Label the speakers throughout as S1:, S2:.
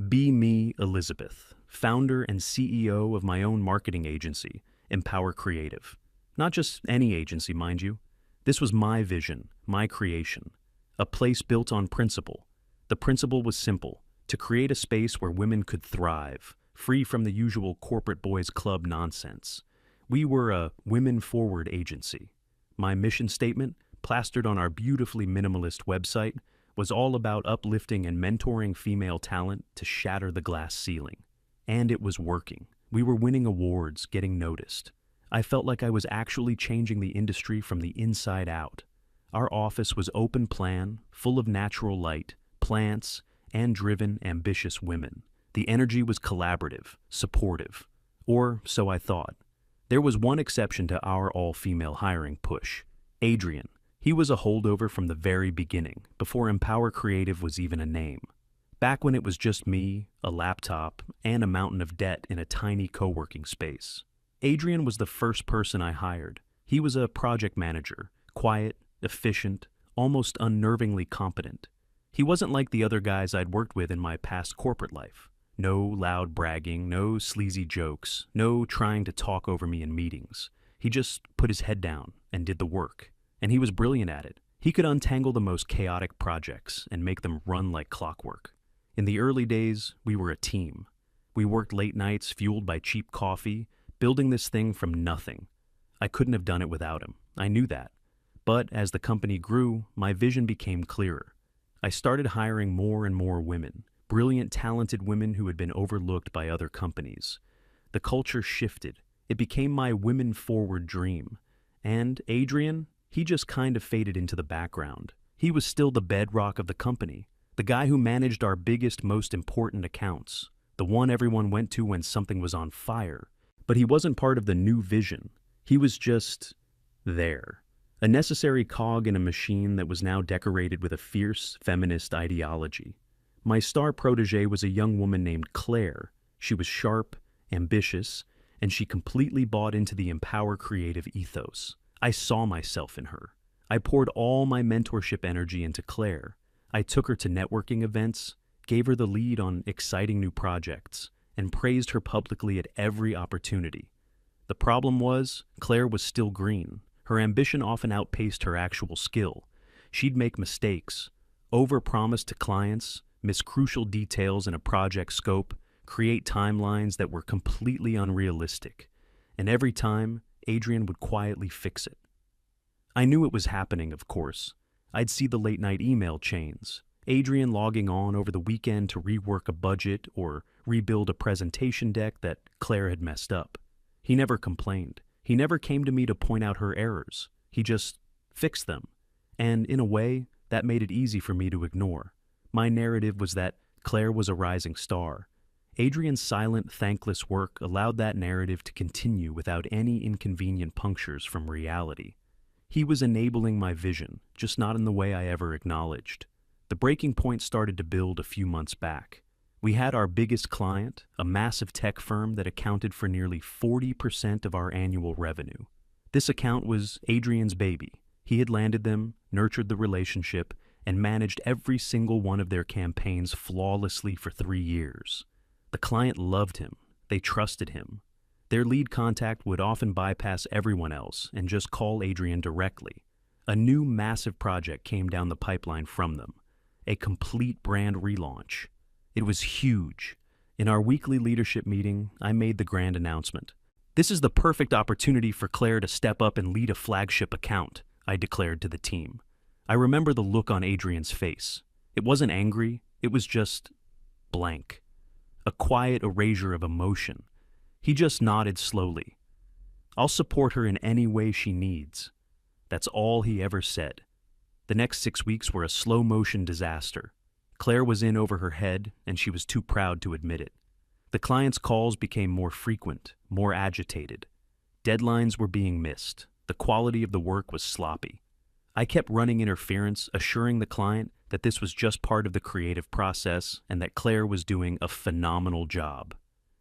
S1: Be Me Elizabeth, founder and CEO of my own marketing agency, Empower Creative. Not just any agency, mind you. This was my vision, my creation. A place built on principle. The principle was simple: to create a space where women could thrive, free from the usual corporate boys club nonsense. We were a women-forward agency. My mission statement, plastered on our beautifully minimalist website, was all about uplifting and mentoring female talent to shatter the glass ceiling. And it was working. We were winning awards, getting noticed. I felt like I was actually changing the industry from the inside out. Our office was open plan, full of natural light, plants, and driven, ambitious women. The energy was collaborative, supportive. Or so I thought. There was one exception to our all-female hiring push: Adrian. He was a holdover from the very beginning, before Empower Creative was even a name. Back when it was just me, a laptop, and a mountain of debt in a tiny co-working space. Adrian was the first person I hired. He was a project manager, quiet, efficient, almost unnervingly competent. He wasn't like the other guys I'd worked with in my past corporate life. No loud bragging, no sleazy jokes, no trying to talk over me in meetings. He just put his head down and did the work. And he was brilliant at it. He could untangle the most chaotic projects and make them run like clockwork. In the early days, we were a team. We worked late nights fueled by cheap coffee, building this thing from nothing. I couldn't have done it without him. I knew that. But as the company grew, my vision became clearer. I started hiring more and more women, brilliant, talented women who had been overlooked by other companies. The culture shifted. It became my women-forward dream. And Adrian, he just kind of faded into the background. He was still the bedrock of the company, the guy who managed our biggest, most important accounts, the one everyone went to when something was on fire. But he wasn't part of the new vision. He was just there. A necessary cog in a machine that was now decorated with a fierce feminist ideology. My star protege was a young woman named Claire. She was sharp, ambitious, and she completely bought into the Empower Creative ethos. I saw myself in her. I poured all my mentorship energy into Claire. I took her to networking events, gave her the lead on exciting new projects, and praised her publicly at every opportunity. The problem was, Claire was still green. Her ambition often outpaced her actual skill. She'd make mistakes, overpromise to clients, miss crucial details in a project scope, create timelines that were completely unrealistic. And every time, Adrian would quietly fix it. I knew it was happening, of course. I'd see the late-night email chains, Adrian logging on over the weekend to rework a budget or rebuild a presentation deck that Claire had messed up. He never complained. He never came to me to point out her errors. He just fixed them. And in a way, that made it easy for me to ignore. My narrative was that Claire was a rising star. Adrian's silent, thankless work allowed that narrative to continue without any inconvenient punctures from reality. He was enabling my vision, just not in the way I ever acknowledged. The breaking point started to build a few months back. We had our biggest client, a massive tech firm that accounted for nearly 40% of our annual revenue. This account was Adrian's baby. He had landed them, nurtured the relationship, and managed every single one of their campaigns flawlessly for 3 years. The client loved him. They trusted him. Their lead contact would often bypass everyone else and just call Adrian directly. A new massive project came down the pipeline from them. A complete brand relaunch. It was huge. In our weekly leadership meeting, I made the grand announcement. "This is the perfect opportunity for Claire to step up and lead a flagship account," I declared to the team. I remember the look on Adrian's face. It wasn't angry, it was just blank. A quiet erasure of emotion. He just nodded slowly. "I'll support her in any way she needs." That's all he ever said. The next 6 weeks were a slow-motion disaster. Claire was in over her head, and she was too proud to admit it. The client's calls became more frequent, more agitated. Deadlines were being missed. The quality of the work was sloppy. I kept running interference, assuring the client that this was just part of the creative process and that Claire was doing a phenomenal job.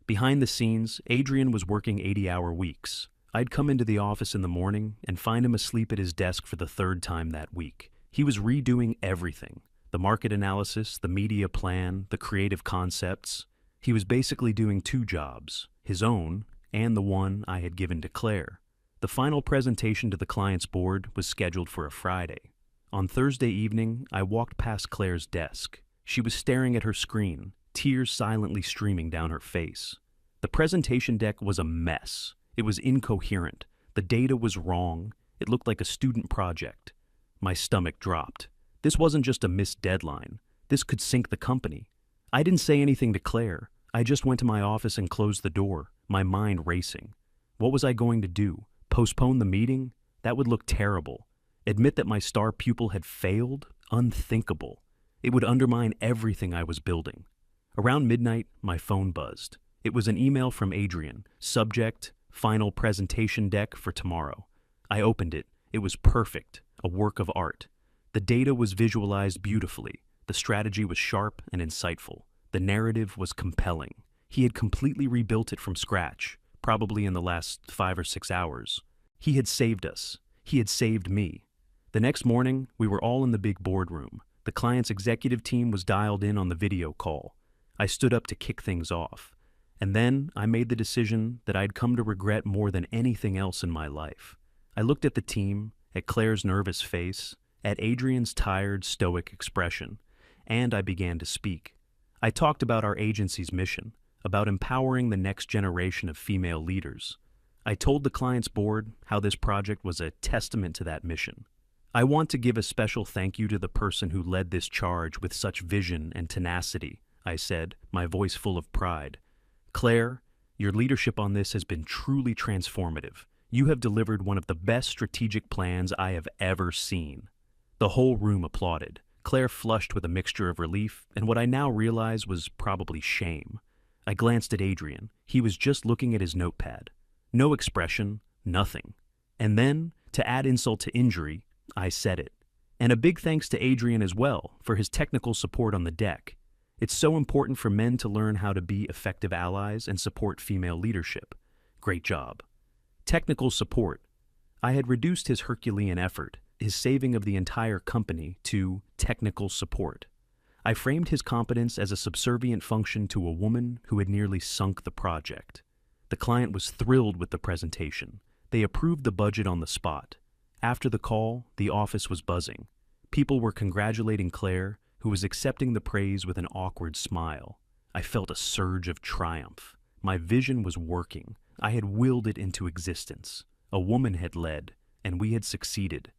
S1: Behind the scenes, Adrian was working 80-hour weeks. I'd come into the office in the morning and find him asleep at his desk for the 3rd time that week. He was redoing everything. The market analysis, the media plan, the creative concepts. He was basically doing two jobs, his own and the one I had given to Claire. The final presentation to the client's board was scheduled for a Friday. On Thursday evening, I walked past Claire's desk. She was staring at her screen, tears silently streaming down her face. The presentation deck was a mess. It was incoherent. The data was wrong. It looked like a student project. My stomach dropped. This wasn't just a missed deadline. This could sink the company. I didn't say anything to Claire. I just went to my office and closed the door, my mind racing. What was I going to do? Postpone the meeting? That would look terrible. Admit that my star pupil had failed? Unthinkable. It would undermine everything I was building. Around midnight, my phone buzzed. It was an email from Adrian. Subject, final presentation deck for tomorrow. I opened it. It was perfect, a work of art. The data was visualized beautifully. The strategy was sharp and insightful. The narrative was compelling. He had completely rebuilt it from scratch, probably in the last 5 or 6 hours. He had saved us. He had saved me. The next morning, we were all in the big boardroom. The client's executive team was dialed in on the video call. I stood up to kick things off. And then I made the decision that I'd come to regret more than anything else in my life. I looked at the team, at Claire's nervous face, at Adrian's tired, stoic expression, and I began to speak. I talked about our agency's mission, about empowering the next generation of female leaders. I told the client's board how this project was a testament to that mission. I want to give a special thank you to the person who led this charge with such vision and tenacity, I said, my voice full of pride. Claire, your leadership on this has been truly transformative. You have delivered one of the best strategic plans I have ever seen. The whole room applauded. Claire flushed with a mixture of relief and what I now realize was probably shame. I glanced at Adrian. He was just looking at his notepad. No expression, nothing. And then, to add insult to injury, I said it. And a big thanks to Adrian as well for his technical support on the deck. It's so important for men to learn how to be effective allies and support female leadership. Great job. Technical support. I had reduced his Herculean effort, his saving of the entire company, to technical support. I framed his competence as a subservient function to a woman who had nearly sunk the project. The client was thrilled with the presentation. They approved the budget on the spot. After the call, the office was buzzing. People were congratulating Claire, who was accepting the praise with an awkward smile. I felt a surge of triumph. My vision was working. I had willed it into existence. A woman had led, and we had succeeded.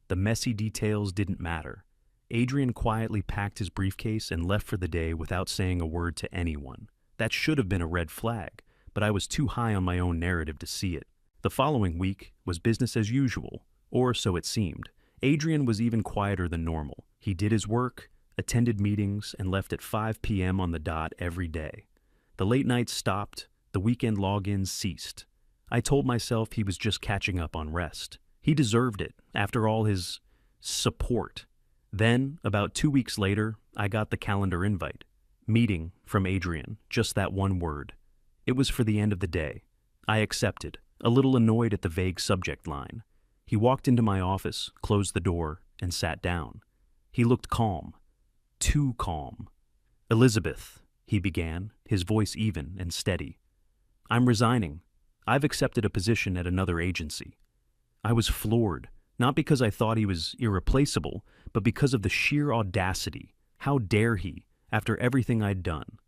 S1: The messy details didn't matter. Adrian quietly packed his briefcase and left for the day without saying a word to anyone. That should have been a red flag, but I was too high on my own narrative to see it. The following week was business as usual, or so it seemed. Adrian was even quieter than normal. He did his work, attended meetings, and left at 5 p.m. on the dot every day. The late nights stopped, the weekend logins ceased. I told myself he was just catching up on rest. He deserved it, after all his support. Then, about 2 weeks later, I got the calendar invite. Meeting from Adrian, just that one word. It was for the end of the day. I accepted, a little annoyed at the vague subject line. He walked into my office, closed the door, and sat down. He looked calm. Too calm. "Elizabeth," he began, his voice even and steady. "I'm resigning. I've accepted a position at another agency." I was floored, not because I thought he was irreplaceable, but because of the sheer audacity. How dare he, after everything I'd done?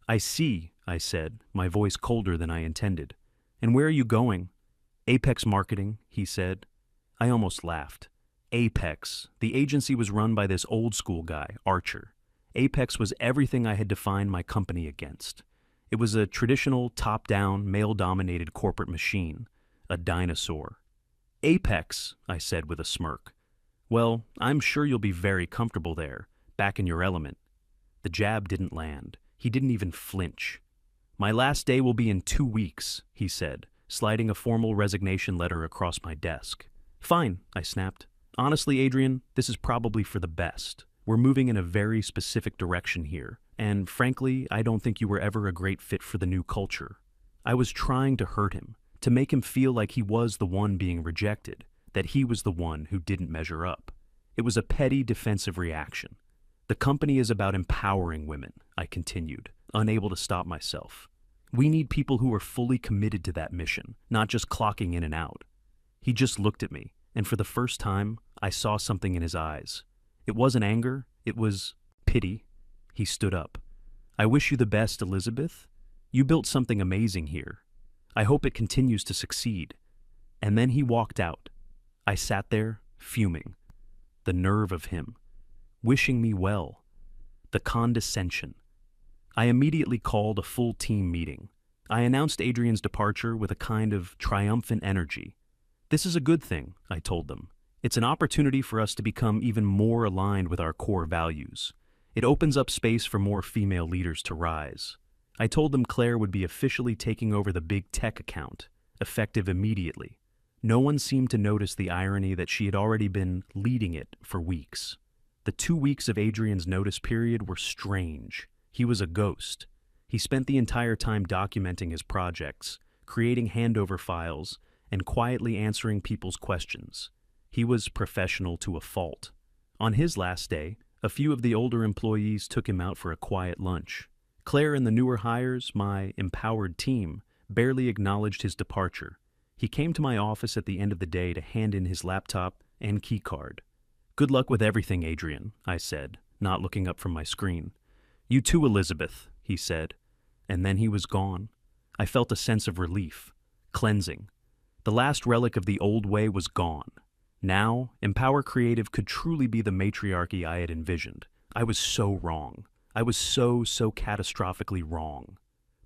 S1: "I see," I said, my voice colder than I intended. "And where are you going?" "Apex Marketing," he said. I almost laughed. Apex. The agency was run by this old-school guy, Archer. Apex was everything I had defined my company against. It was a traditional, top-down, male-dominated corporate machine. A dinosaur. "Apex," I said with a smirk. "Well, I'm sure you'll be very comfortable there, back in your element." The jab didn't land. He didn't even flinch. "My last day will be in 2 weeks," he said, sliding a formal resignation letter across my desk. "Fine," I snapped. "Honestly, Adrian, this is probably for the best. We're moving in a very specific direction here, and frankly, I don't think you were ever a great fit for the new culture." I was trying to hurt him, to make him feel like he was the one being rejected, that he was the one who didn't measure up. It was a petty defensive reaction. The company is about empowering women, I continued, unable to stop myself. We need people who are fully committed to that mission, not just clocking in and out. He just looked at me, and for the first time, I saw something in his eyes. It wasn't anger, it was pity. He stood up. I wish you the best, Elizabeth. You built something amazing here. I hope it continues to succeed. And then he walked out. I sat there, fuming. The nerve of him. Wishing me well. The condescension. I immediately called a full team meeting. I announced Adrian's departure with a kind of triumphant energy. This is a good thing, I told them. It's an opportunity for us to become even more aligned with our core values. It opens up space for more female leaders to rise. I told them Claire would be officially taking over the big tech account, effective immediately. No one seemed to notice the irony that she had already been leading it for weeks. The 2 weeks of Adrian's notice period were strange. He was a ghost. He spent the entire time documenting his projects, creating handover files, and quietly answering people's questions. He was professional to a fault. On his last day, a few of the older employees took him out for a quiet lunch. Claire and the newer hires, my empowered team, barely acknowledged his departure. He came to my office at the end of the day to hand in his laptop and keycard. "Good luck with everything, Adrian," I said, not looking up from my screen. "You too, Elizabeth," he said, and then he was gone. I felt a sense of relief, cleansing. The last relic of the old way was gone. Now, Empower Creative could truly be the matriarchy I had envisioned. I was so wrong. I was so catastrophically wrong.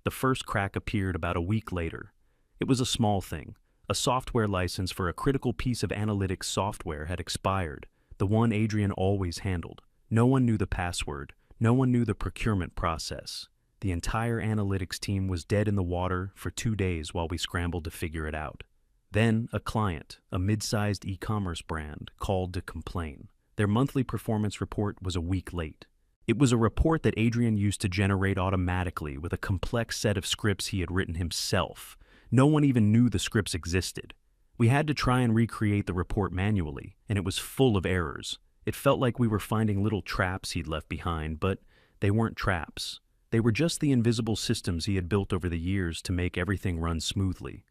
S1: The first crack appeared about a week later. It was a small thing. A software license for a critical piece of analytics software had expired, the one Adrian always handled. No one knew the password. No one knew the procurement process. The entire analytics team was dead in the water for 2 days while we scrambled to figure it out. Then a client, a mid-sized e-commerce brand, called to complain. Their monthly performance report was a week late. It was a report that Adrian used to generate automatically with a complex set of scripts he had written himself. No one even knew the scripts existed. We had to try and recreate the report manually, and it was full of errors. It felt like we were finding little traps he'd left behind, but they weren't traps. They were just the invisible systems he had built over the years to make everything run smoothly.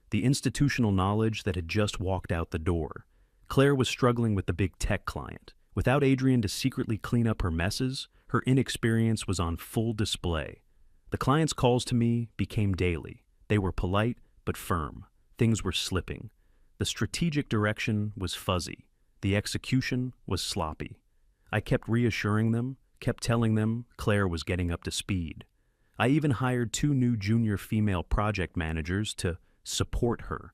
S1: The institutional knowledge that had just walked out the door. Claire was struggling with the big tech client. Without Adrian to secretly clean up her messes, her inexperience was on full display. The client's calls to me became daily. They were polite but firm. Things were slipping. The strategic direction was fuzzy. The execution was sloppy. I kept reassuring them, kept telling them Claire was getting up to speed. I even hired 2 new junior female project managers to support her.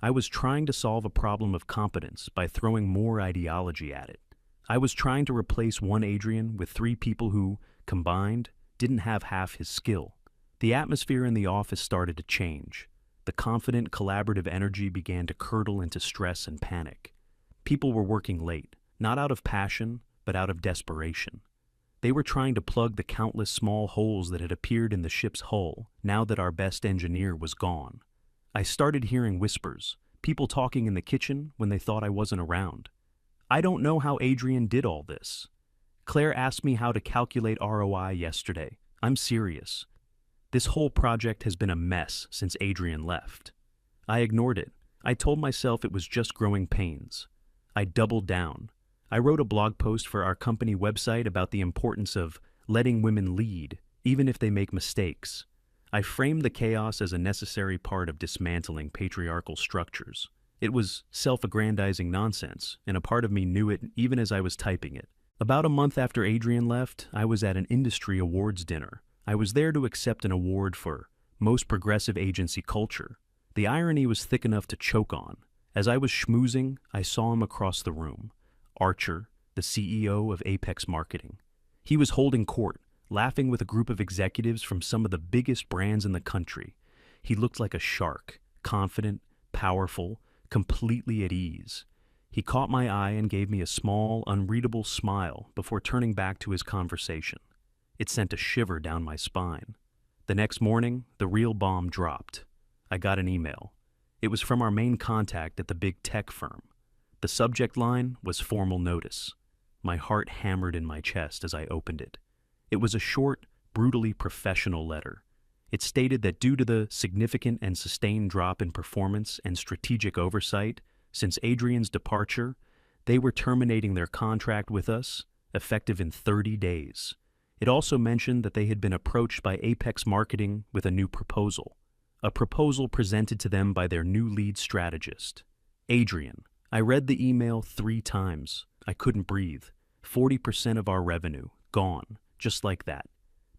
S1: I was trying to solve a problem of competence by throwing more ideology at it. I was trying to replace one Adrian with 3 people who, combined, didn't have half his skill. The atmosphere in the office started to change. The confident, collaborative energy began to curdle into stress and panic. People were working late, not out of passion, but out of desperation. They were trying to plug the countless small holes that had appeared in the ship's hull now that our best engineer was gone. I started hearing whispers, people talking in the kitchen when they thought I wasn't around. I don't know how Adrian did all this. Claire asked me how to calculate ROI yesterday. I'm serious. This whole project has been a mess since Adrian left. I ignored it. I told myself it was just growing pains. I doubled down. I wrote a blog post for our company website about the importance of letting women lead, even if they make mistakes. I framed the chaos as a necessary part of dismantling patriarchal structures. It was self-aggrandizing nonsense, and a part of me knew it even as I was typing it. About a month after Adrian left, I was at an industry awards dinner. I was there to accept an award for Most Progressive Agency Culture. The irony was thick enough to choke on. As I was schmoozing, I saw him across the room. Archer, the CEO of Apex Marketing. He was holding court, laughing with a group of executives from some of the biggest brands in the country. He looked like a shark, confident, powerful, completely at ease. He caught my eye and gave me a small, unreadable smile before turning back to his conversation. It sent a shiver down my spine. The next morning, the real bomb dropped. I got an email. It was from our main contact at the big tech firm. The subject line was formal notice. My heart hammered in my chest as I opened it. It was a short, brutally professional letter. It stated that due to the significant and sustained drop in performance and strategic oversight since Adrian's departure, they were terminating their contract with us, effective in 30 days. It also mentioned that they had been approached by Apex Marketing with a new proposal, a proposal presented to them by their new lead strategist, Adrian. I read the email 3 times. I couldn't breathe. 40% of our revenue, gone, just like that.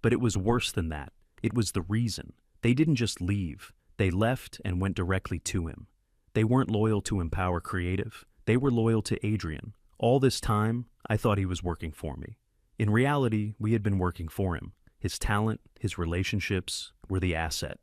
S1: But it was worse than that. It was the reason. They didn't just leave. They left and went directly to him. They weren't loyal to Empower Creative. They were loyal to Adrian. All this time, I thought he was working for me. In reality, we had been working for him. His talent, his relationships were the asset.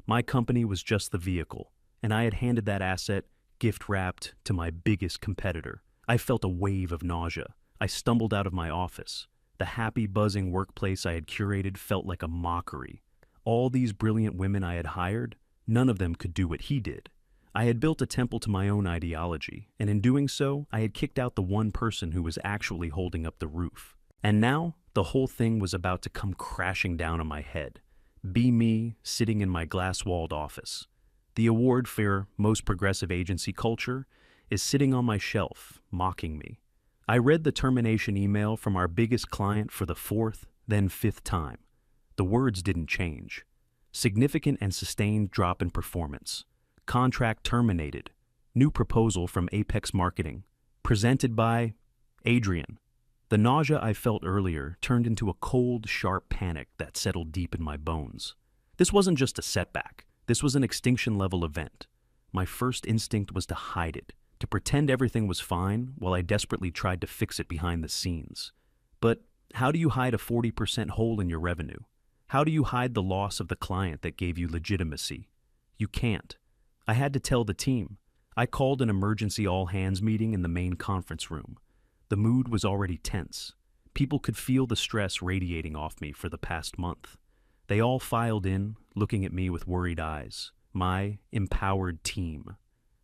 S1: My company was just the vehicle, and I had handed that asset gift-wrapped to my biggest competitor. I felt a wave of nausea. I stumbled out of my office. The happy, buzzing workplace I had curated felt like a mockery. All these brilliant women I had hired, none of them could do what he did. I had built a temple to my own ideology, and in doing so, I had kicked out the one person who was actually holding up the roof. And now, the whole thing was about to come crashing down on my head. Be me, sitting in my glass-walled office. The award for Most Progressive Agency Culture is sitting on my shelf, mocking me. I read the termination email from our biggest client for the 4th, then 5th time. The words didn't change. Significant and sustained drop in performance. Contract terminated. New proposal from Apex Marketing. Presented by Adrian. The nausea I felt earlier turned into a cold, sharp panic that settled deep in my bones. This wasn't just a setback. This was an extinction-level event. My first instinct was to hide it, to pretend everything was fine while I desperately tried to fix it behind the scenes. But how do you hide a 40% hole in your revenue? How do you hide the loss of the client that gave you legitimacy? You can't. I had to tell the team. I called an emergency all-hands meeting in the main conference room. The mood was already tense. People could feel the stress radiating off me for the past month. They all filed in, looking at me with worried eyes. My empowered team.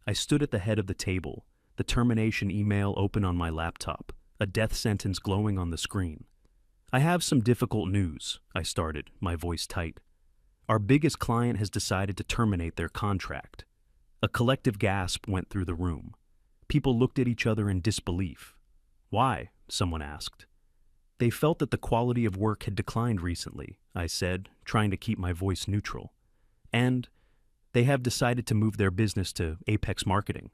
S1: I stood at the head of the table, the termination email open on my laptop, a death sentence glowing on the screen. I have some difficult news, I started, my voice tight. Our biggest client has decided to terminate their contract. A collective gasp went through the room. People looked at each other in disbelief. Why? Someone asked. They felt that the quality of work had declined recently, I said, trying to keep my voice neutral. And they have decided to move their business to Apex Marketing.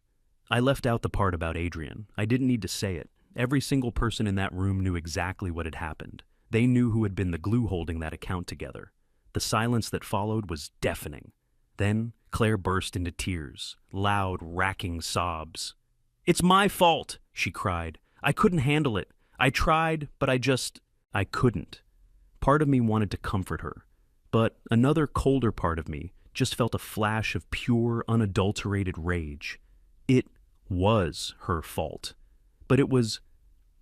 S1: I left out the part about Adrian. I didn't need to say it. Every single person in that room knew exactly what had happened. They knew who had been the glue holding that account together. The silence that followed was deafening. Then Claire burst into tears, loud, racking sobs. "It's my fault," she cried. "I couldn't handle it. I tried, but I couldn't." Part of me wanted to comfort her, but another colder part of me just felt a flash of pure, unadulterated rage. It was her fault, but it was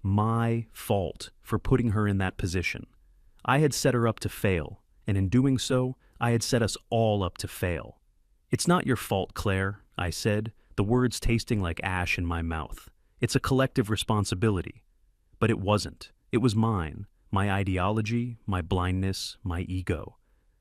S1: my fault for putting her in that position. I had set her up to fail, and in doing so, I had set us all up to fail. "It's not your fault, Claire," I said, the words tasting like ash in my mouth. "It's a collective responsibility." But it wasn't. It was mine. My ideology, my blindness, my ego.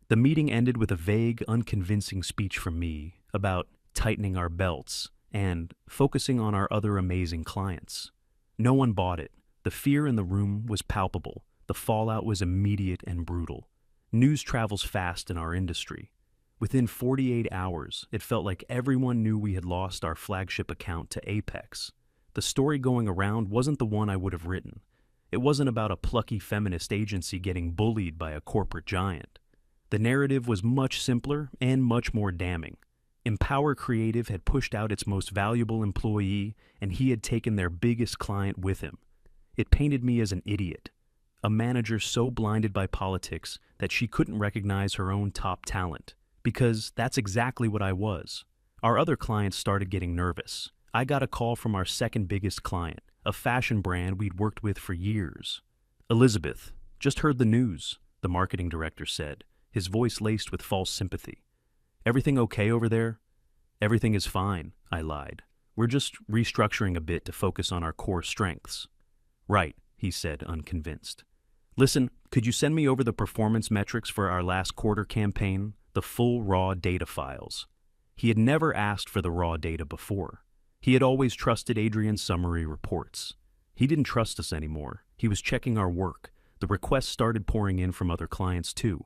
S1: The meeting ended with a vague, unconvincing speech from me about tightening our belts and focusing on our other amazing clients. No one bought it. The fear in the room was palpable. The fallout was immediate and brutal. News travels fast in our industry. Within 48 hours, it felt like everyone knew we had lost our flagship account to Apex. The story going around wasn't the one I would have written. It wasn't about a plucky feminist agency getting bullied by a corporate giant. The narrative was much simpler and much more damning. Empower Creative had pushed out its most valuable employee, and he had taken their biggest client with him. It painted me as an idiot, a manager so blinded by politics that she couldn't recognize her own top talent, because that's exactly what I was. Our other clients started getting nervous. I got a call from our second biggest client, a fashion brand we'd worked with for years. "Elizabeth, just heard the news," the marketing director said, his voice laced with false sympathy. "Everything okay over there?" "Everything is fine," I lied. "We're just restructuring a bit to focus on our core strengths." "Right," he said, unconvinced. Listen, could you send me over the performance metrics for our last quarter campaign, the full raw data files? He had never asked for the raw data before. He had always trusted Adrian's summary reports. He didn't trust us anymore. He was checking our work. The requests started pouring in from other clients too.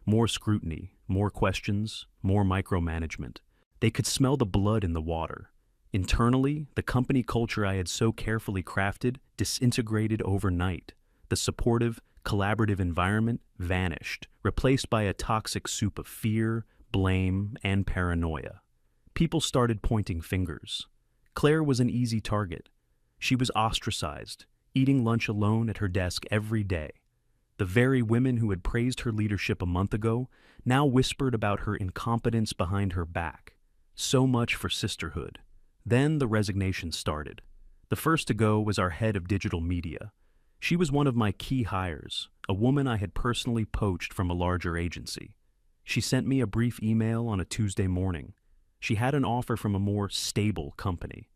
S1: More scrutiny, more questions, more micromanagement. They could smell the blood in the water. Internally, the company culture I had so carefully crafted disintegrated overnight. The supportive, collaborative environment vanished, replaced by a toxic soup of fear, blame, and paranoia. People started pointing fingers. Claire was an easy target. She was ostracized, eating lunch alone at her desk every day. The very women who had praised her leadership a month ago now whispered about her incompetence behind her back. So much for sisterhood. Then the resignation started. The first to go was our head of digital media. She was one of my key hires, a woman I had personally poached from a larger agency. She sent me a brief email on a Tuesday morning. She had an offer from a more stable company.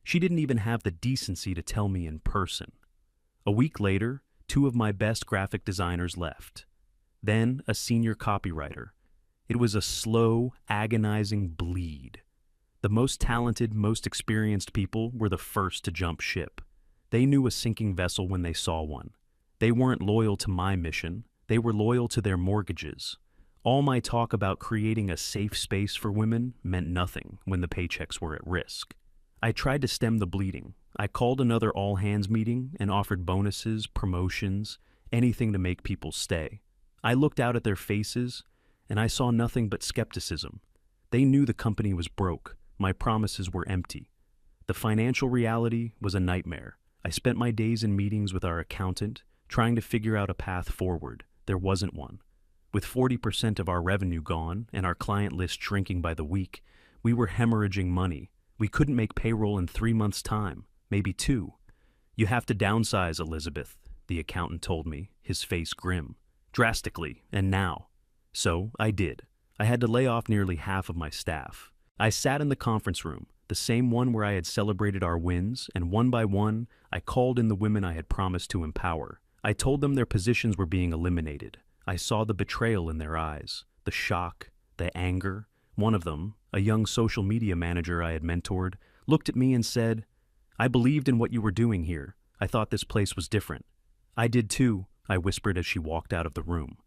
S1: She didn't even have the decency to tell me in person. A week later, 2 of my best graphic designers left. Then a senior copywriter. It was a slow, agonizing bleed. The most talented, most experienced people were the first to jump ship. They knew a sinking vessel when they saw one. They weren't loyal to my mission. They were loyal to their mortgages. All my talk about creating a safe space for women meant nothing when the paychecks were at risk. I tried to stem the bleeding. I called another all-hands meeting and offered bonuses, promotions, anything to make people stay. I looked out at their faces, and I saw nothing but skepticism. They knew the company was broke. My promises were empty. The financial reality was a nightmare. I spent my days in meetings with our accountant, trying to figure out a path forward. There wasn't one. With 40% of our revenue gone and our client list shrinking by the week, we were hemorrhaging money. We couldn't make payroll in 3 months' time, maybe 2. You have to downsize, Elizabeth, the accountant told me, his face grim. Drastically, and now. So I did. I had to lay off nearly half of my staff. I sat in the conference room, the same one where I had celebrated our wins, and one by one, I called in the women I had promised to empower. I told them their positions were being eliminated. I saw the betrayal in their eyes, the shock, the anger. One of them, a young social media manager I had mentored, looked at me and said, "I believed in what you were doing here. I thought this place was different." "I did too," I whispered as she walked out of the room.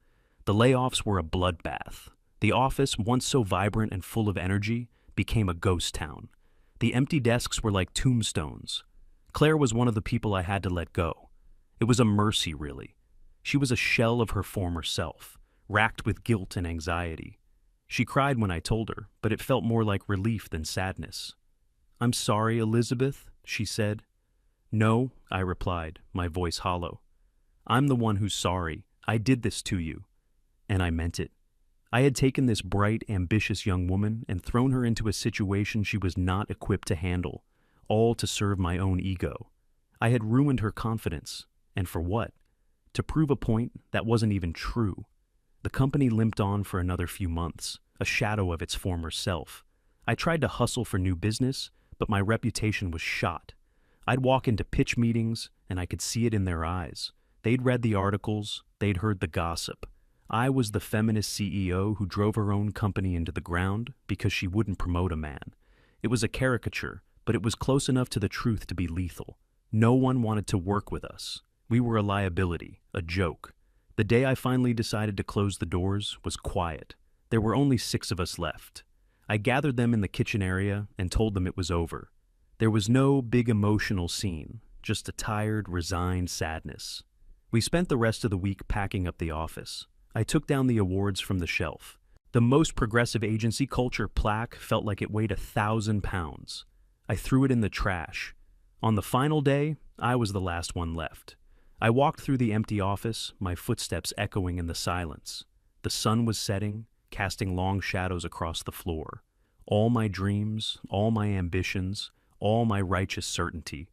S1: The layoffs were a bloodbath. The office, once so vibrant and full of energy, became a ghost town. The empty desks were like tombstones. Claire was one of the people I had to let go. It was a mercy, really. She was a shell of her former self, racked with guilt and anxiety. She cried when I told her, but it felt more like relief than sadness. "I'm sorry, Elizabeth," she said. "No," I replied, my voice hollow. "I'm the one who's sorry. I did this to you." And I meant it. I had taken this bright, ambitious young woman and thrown her into a situation she was not equipped to handle, all to serve my own ego. I had ruined her confidence. And for what? To prove a point that wasn't even true. The company limped on for another few months, a shadow of its former self. I tried to hustle for new business, but my reputation was shot. I'd walk into pitch meetings, and I could see it in their eyes. They'd read the articles, they'd heard the gossip. I was the feminist CEO who drove her own company into the ground because she wouldn't promote a man. It was a caricature, but it was close enough to the truth to be lethal. No one wanted to work with us. We were a liability, a joke. The day I finally decided to close the doors was quiet. There were only 6 of us left. I gathered them in the kitchen area and told them it was over. There was no big emotional scene, just a tired, resigned sadness. We spent the rest of the week packing up the office. I took down the awards from the shelf. The most progressive agency culture plaque felt like it weighed 1,000 pounds. I threw it in the trash. On the final day, I was the last one left. I walked through the empty office, my footsteps echoing in the silence. The sun was setting, casting long shadows across the floor. All my dreams, all my ambitions, all my righteous certainty,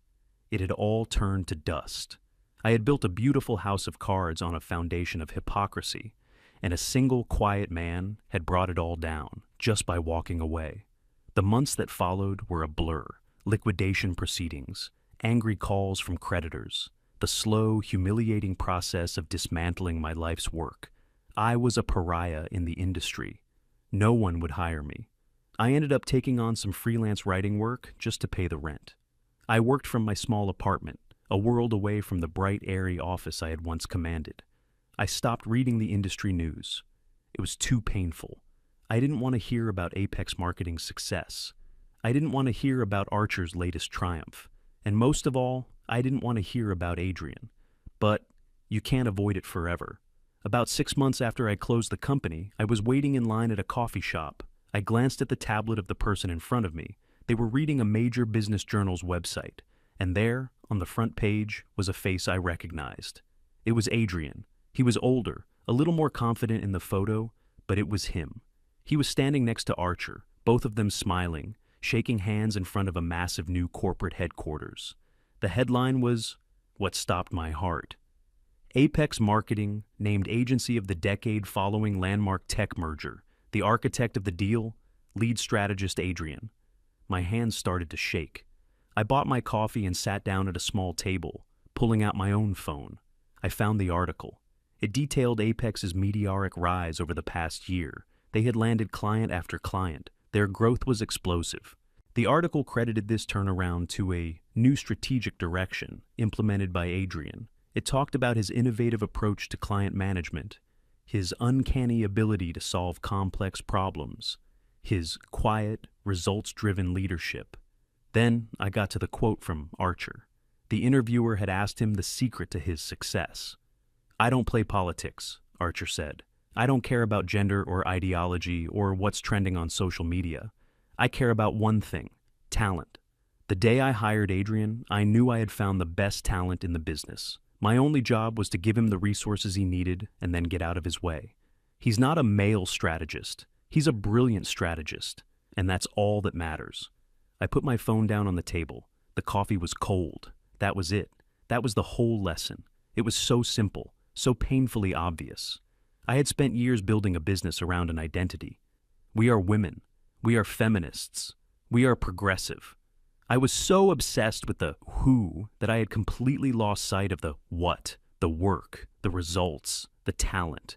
S1: it had all turned to dust. I had built a beautiful house of cards on a foundation of hypocrisy, and a single quiet man had brought it all down just by walking away. The months that followed were a blur. Liquidation proceedings, angry calls from creditors, the slow, humiliating process of dismantling my life's work. I was a pariah in the industry. No one would hire me. I ended up taking on some freelance writing work just to pay the rent. I worked from my small apartment, a world away from the bright, airy office I had once commanded. I stopped reading the industry news. It was too painful. I didn't want to hear about Apex Marketing's success. I didn't want to hear about Archer's latest triumph. And most of all, I didn't want to hear about Adrian. But you can't avoid it forever. About 6 months after I closed the company, I was waiting in line at a coffee shop. I glanced at the tablet of the person in front of me. They were reading a major business journal's website. And there, on the front page, was a face I recognized. It was Adrian. He was older, a little more confident in the photo, but it was him. He was standing next to Archer, both of them smiling, shaking hands in front of a massive new corporate headquarters. The headline was, "What Stopped My Heart." Apex Marketing, named Agency of the Decade following landmark tech merger. The architect of the deal, lead strategist Adrian. My hands started to shake. I bought my coffee and sat down at a small table, pulling out my own phone. I found the article. It detailed Apex's meteoric rise over the past year. They had landed client after client. Their growth was explosive. The article credited this turnaround to a new strategic direction implemented by Adrian. It talked about his innovative approach to client management, his uncanny ability to solve complex problems, his quiet, results-driven leadership. Then I got to the quote from Archer. The interviewer had asked him the secret to his success. "I don't play politics," Archer said. "I don't care about gender or ideology or what's trending on social media. I care about one thing, talent. The day I hired Adrian, I knew I had found the best talent in the business. My only job was to give him the resources he needed and then get out of his way. He's not a male strategist. He's a brilliant strategist, and that's all that matters." I put my phone down on the table. The coffee was cold. That was it. That was the whole lesson. It was so simple, so painfully obvious. I had spent years building a business around an identity. We are women. We are feminists. We are progressive. I was so obsessed with the who that I had completely lost sight of the what, the work, the results, the talent.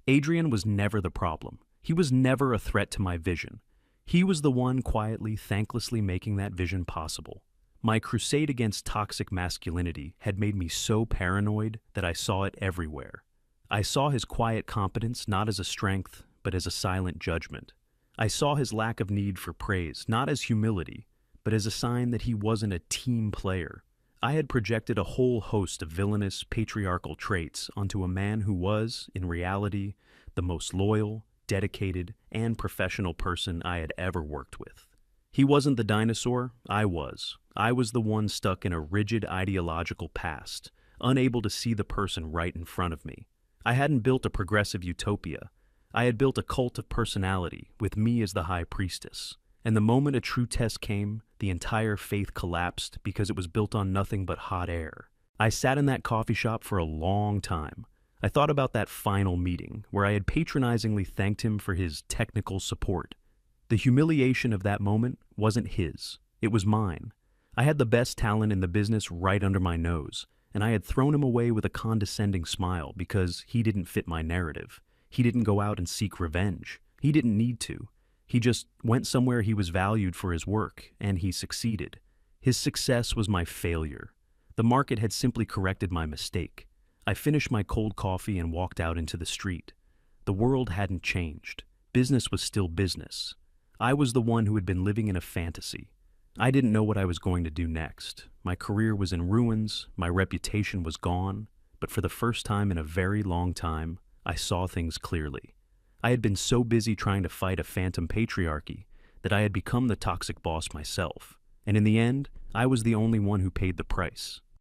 S1: Adrian was never the problem. He was never a threat to my vision. He was the one quietly, thanklessly making that vision possible. My crusade against toxic masculinity had made me so paranoid that I saw it everywhere. I saw his quiet competence not as a strength, but as a silent judgment. I saw his lack of need for praise not as humility, but as a sign that he wasn't a team player. I had projected a whole host of villainous, patriarchal traits onto a man who was, in reality, the most loyal, dedicated, and professional person I had ever worked with. He wasn't the dinosaur, I was. I was the one stuck in a rigid ideological past, unable to see the person right in front of me. I hadn't built a progressive utopia. I had built a cult of personality, with me as the high priestess. And the moment a true test came, the entire faith collapsed because it was built on nothing but hot air. I sat in that coffee shop for a long time. I thought about that final meeting, where I had patronizingly thanked him for his technical support. The humiliation of that moment wasn't his. It was mine. I had the best talent in the business right under my nose, and I had thrown him away with a condescending smile because he didn't fit my narrative. He didn't go out and seek revenge. He didn't need to. He just went somewhere he was valued for his work, and he succeeded. His success was my failure. The market had simply corrected my mistake. I finished my cold coffee and walked out into the street. The world hadn't changed. Business was still business. I was the one who had been living in a fantasy. I didn't know what I was going to do next. My career was in ruins, my reputation was gone, but for the first time in a very long time, I saw things clearly. I had been so busy trying to fight a phantom patriarchy that I had become the toxic boss myself. And in the end, I was the only one who paid the price.